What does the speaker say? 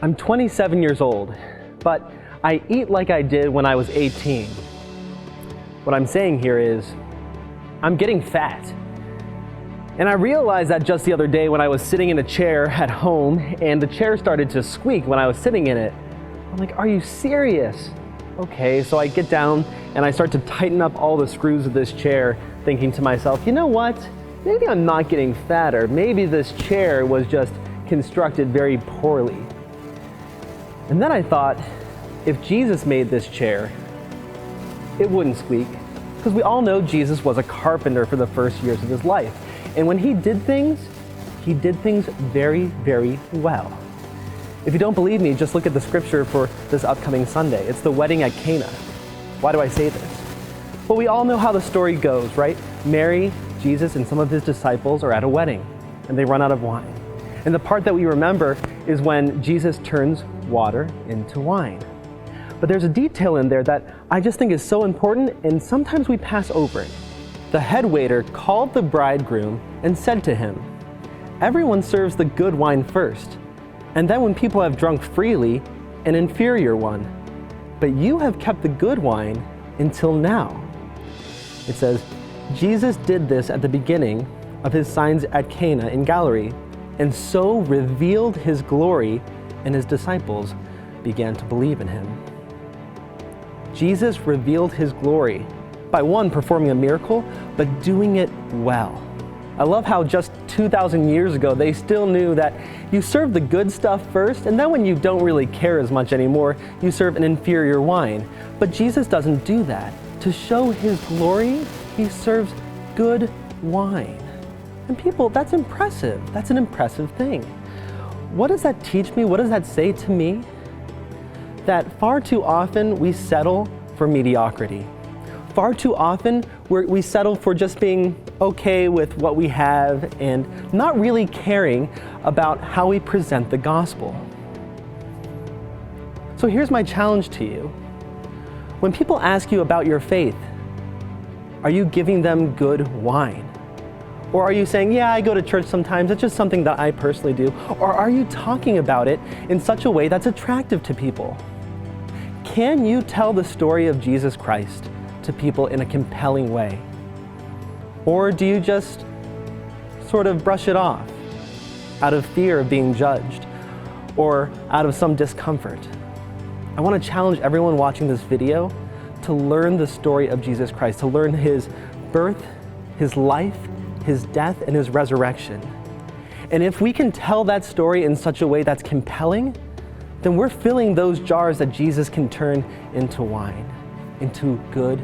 I'm 27 years old, but I eat like I did when I was 18. What I'm saying here is, I'm getting fat. And I realized that just the other day when I was sitting in a chair at home and the chair started to squeak when I was sitting in it. I'm like, are you serious? Okay, so I get down and I start to tighten up all the screws of this chair, thinking to myself, you know what? Maybe I'm not getting fatter. Maybe this chair was just constructed very poorly. And then I thought, if Jesus made this chair, it wouldn't squeak. Because we all know Jesus was a carpenter for the first years of his life. And when he did things very, very well. If you don't believe me, just look at the scripture for this upcoming Sunday. It's the wedding at Cana. Why do I say this? Well, we all know how the story goes, right? Mary, Jesus, and some of his disciples are at a wedding, and they run out of wine. And the part that we remember is when Jesus turns water into wine. But there's a detail in there that I just think is so important, and sometimes we pass over it. The head waiter called the bridegroom and said to him, "Everyone serves the good wine first, and then when people have drunk freely, an inferior one. But you have kept the good wine until now." It says, Jesus did this at the beginning of his signs at Cana in Galilee, and so revealed his glory, and his disciples began to believe in him. Jesus revealed his glory by, one, performing a miracle, but doing it well. I love how just 2,000 years ago, they still knew that you serve the good stuff first, and then when you don't really care as much anymore, you serve an inferior wine. But Jesus doesn't do that. To show his glory, he serves good wine. And people, that's impressive. That's an impressive thing. What does that teach me? What does that say to me? That far too often we settle for mediocrity. Far too often we settle for just being okay with what we have and not really caring about how we present the gospel. So here's my challenge to you. When people ask you about your faith, are you giving them good wine? Or are you saying, yeah, I go to church sometimes, it's just something that I personally do? Or are you talking about it in such a way that's attractive to people? Can you tell the story of Jesus Christ to people in a compelling way? Or do you just sort of brush it off out of fear of being judged or out of some discomfort? I want to challenge everyone watching this video to learn the story of Jesus Christ, to learn his birth, his life, his death, and his resurrection. And if we can tell that story in such a way that's compelling, then we're filling those jars that Jesus can turn into wine, into good